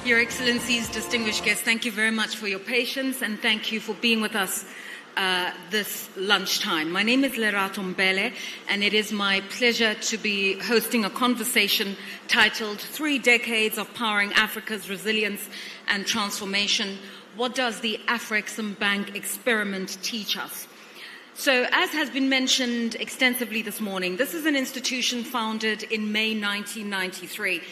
Your Excellencies, distinguished guests, thank you very much for your patience and thank you for being with us this lunchtime. My name is Lerato Mbele and it is my pleasure to be hosting a conversation titled 3 Decades of Powering Africa's Resilience and Transformation. What does the Afreximbank experiment teach us? So, as has been mentioned extensively this morning, this is an institution founded in May 1993.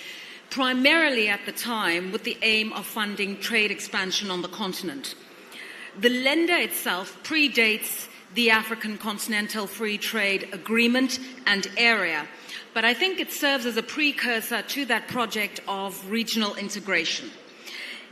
Primarily at the time with the aim of funding trade expansion on the continent. The lender itself predates the African Continental Free Trade Agreement and area, but I think it serves as a precursor to that project of regional integration.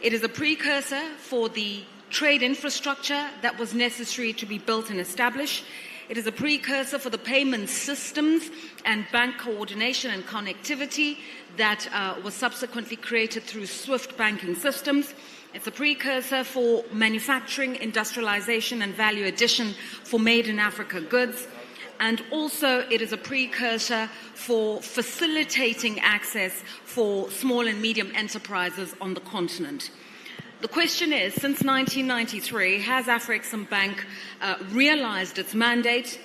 It is a precursor for the trade infrastructure that was necessary to be built and established. It is a precursor for the payment systems and bank coordination and connectivity that was subsequently created through SWIFT banking systems. It's a precursor for manufacturing, industrialization and value addition for made-in-Africa goods. And also it is a precursor for facilitating access for small and medium enterprises on the continent. The question is, since 1993, has Afreximbank realized its mandate,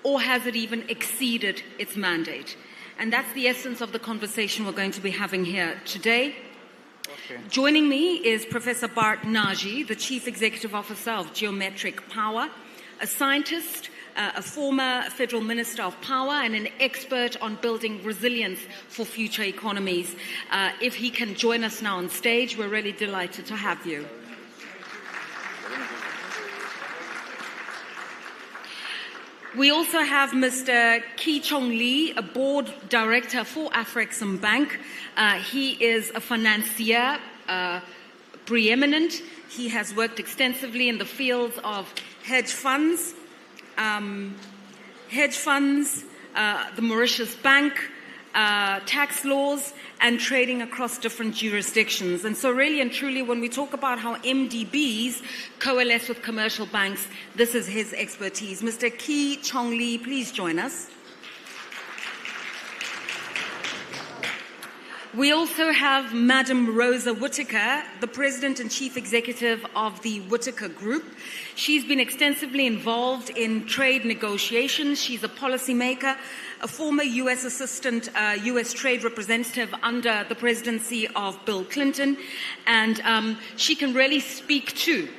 or has it even exceeded its mandate? And that's the essence of the conversation we're going to be having here today. Okay. Joining me is Professor Bart Nnaji, the Chief Executive Officer of Geometric Power, a scientist, a former Federal Minister of Power and an expert on building resilience for future economies. If he can join us now on stage, we're really delighted to have you. We also have Mr. Ki Chong Lee, a board director for Afreximbank. He is a financier, preeminent. He has worked extensively in the fields of hedge funds, the Mauritius Bank, tax laws, and trading across different jurisdictions. And so really and truly, when we talk about how MDBs coalesce with commercial banks, this is his expertise. Mr. Ki Chong Lee, please join us. We also have Madam Rosa Whittaker, the President and Chief Executive of the Whittaker Group. She's been extensively involved in trade negotiations. She's a policymaker, a former U.S. Assistant U.S. Trade Representative under the presidency of Bill Clinton, and she can really speak to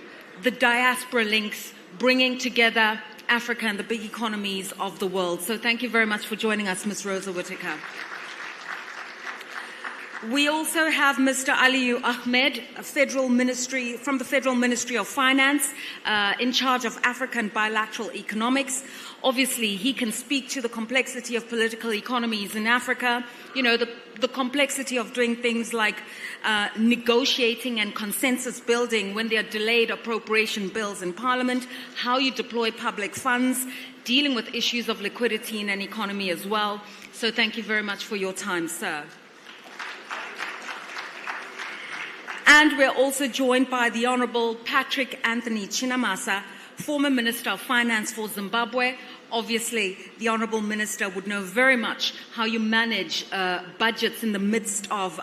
the diaspora links bringing together Africa and the big economies of the world. So thank you very much for joining us, Ms. Rosa Whittaker. We also have Mr. Aliyu Ahmed, from the Federal Ministry of Finance, in charge of Africa and bilateral economics. Obviously, he can speak to the complexity of political economies in Africa, the complexity of doing things like negotiating and consensus building when there are delayed appropriation bills in Parliament, how you deploy public funds, dealing with issues of liquidity in an economy as well. So thank you very much for your time, sir. And we're also joined by the Honourable Patrick Anthony Chinamasa, former Minister of Finance for Zimbabwe. Obviously, the Honourable Minister would know very much how you manage budgets in the midst of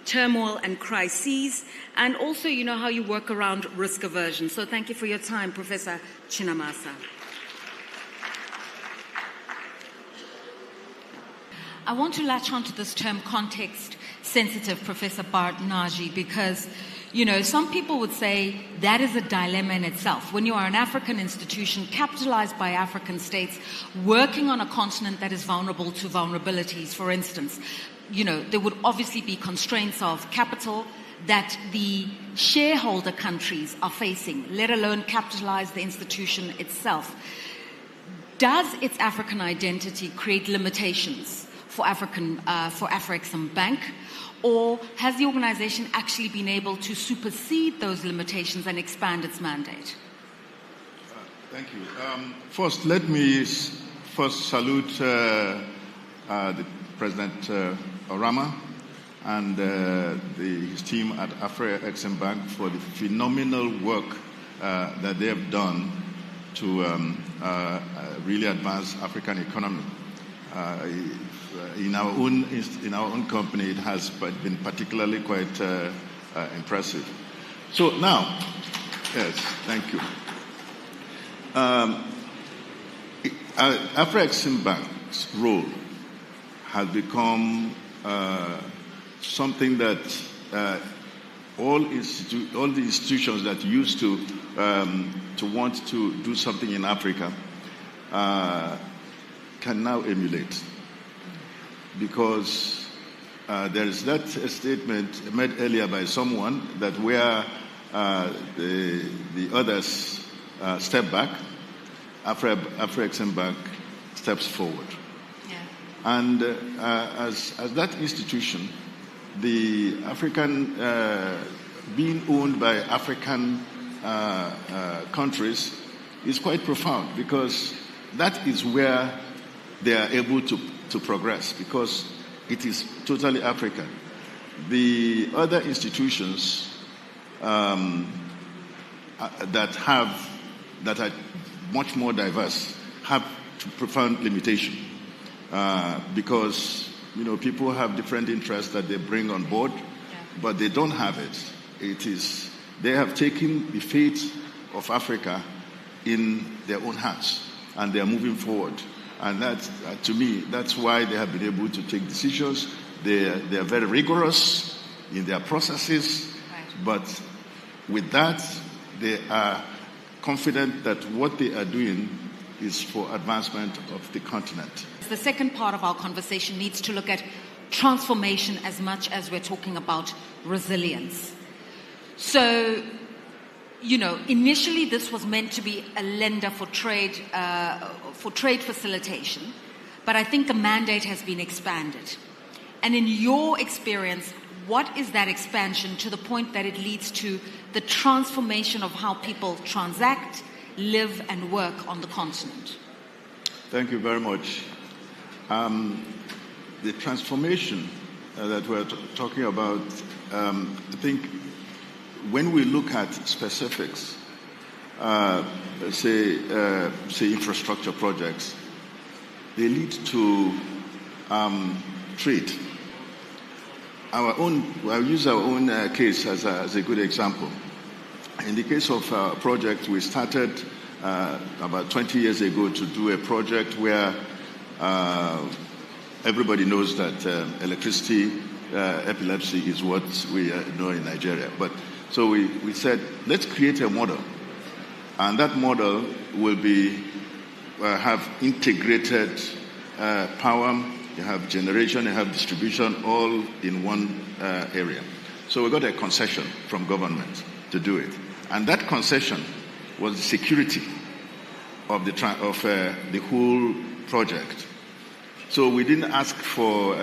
turmoil and crises, and also how you work around risk aversion. So thank you for your time, Professor Chinamasa. I want to latch onto this term context sensitive, Professor Bart Nnaji, because, some people would say that is a dilemma in itself. When you are an African institution capitalized by African states, working on a continent that is vulnerable to vulnerabilities, for instance, there would obviously be constraints of capital that the shareholder countries are facing, let alone capitalize the institution itself. Does its African identity create limitations for Afreximbank, or has the organization actually been able to supersede those limitations and expand its mandate? Thank you. First, let me salute the President Orama and his team at Afreximbank for the phenomenal work that they have done to really advance African economy. in our own company, it has been particularly quite impressive. So now, yes, thank you. Afreximbank's role has become something that all the institutions that used to want to do something in Africa can now emulate, because there is that statement made earlier by someone that where the others step back, Afreximbank steps forward. Yeah. And as that institution, the African being owned by African countries is quite profound, because that is where they are able to progress, because it is totally African. The other institutions that are much more diverse have profound limitation, because people have different interests that they bring on board, but they don't have it. They have taken the fate of Africa in their own hands, and they are moving forward. And that, to me, that's why they have been able to take decisions. They are very rigorous in their processes, but with that, they are confident that what they are doing is for advancement of the continent. The second part of our conversation needs to look at transformation as much as we're talking about resilience. So, initially this was meant to be a lender for trade facilitation, but I think the mandate has been expanded. And in your experience, what is that expansion to the point that it leads to the transformation of how people transact, live, and work on the continent? Thank you very much. The transformation that we're talking about, I think when we look at specifics, say infrastructure projects, they lead to trade. I'll use our own case as a good example. In the case of our project, we started about 20 years ago to do a project where everybody knows that electricity epilepsy is what we know in Nigeria. But so we said, let's create a model, and that model will be have integrated power. You have generation, you have distribution, all in one area. So we got a concession from government to do it, and that concession was the security of the whole project. So we didn't ask for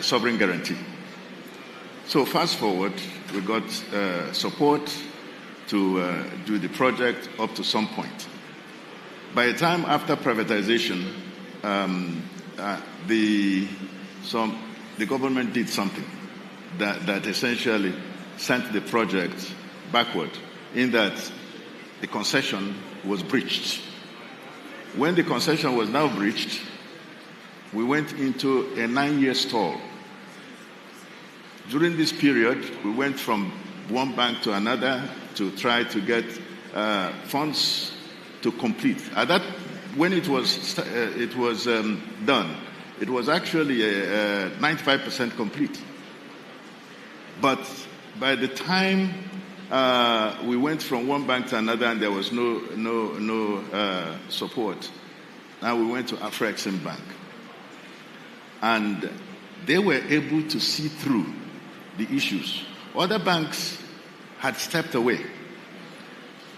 sovereign guarantee. So fast forward, we got support to do the project up to some point. By the time after privatization, the government did something that essentially sent the project backward, in that the concession was breached. When the concession was now breached, we went into a 9-year stall. During this period, we went from one bank to another to try to get funds to complete. At that, when it was done, it was actually 95% complete. But by the time we went from one bank to another and there was no support, now we went to Afreximbank. And they were able to see through the issues. Other banks had stepped away.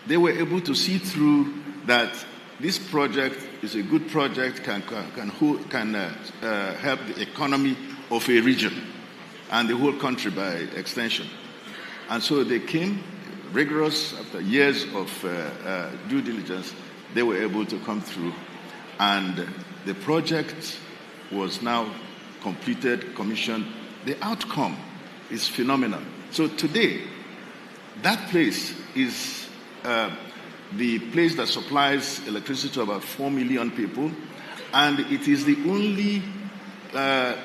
They were able to see through that this project is a good project, can help the economy of a region and the whole country by extension. And so they came rigorous. After years of due diligence, they were able to come through, and the project was now completed, commissioned. The outcome is phenomenal. So today, that place is the place that supplies electricity to about 4 million people, and it is the only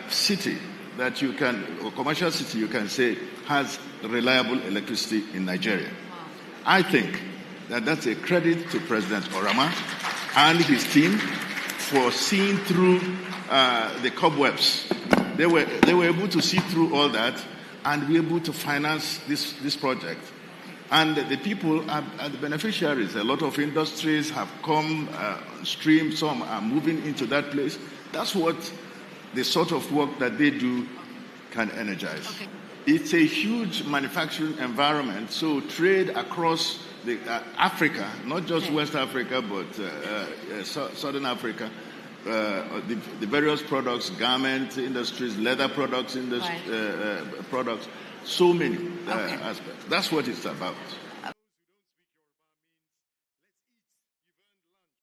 city that you can, or commercial city you can say, has reliable electricity in Nigeria. Wow. I think that that's a credit to President Orama and his team for seeing through the cobwebs. They were able to see through all that and be able to finance this project. And the people are the beneficiaries. A lot of industries have come on stream. Some are moving into that place. That's what the sort of work that they do can energize. Okay. It's a huge manufacturing environment. So trade across Africa, not just West Africa, but Southern Africa, the various products, garment industries, leather products, products, so many aspects. That's what it's about.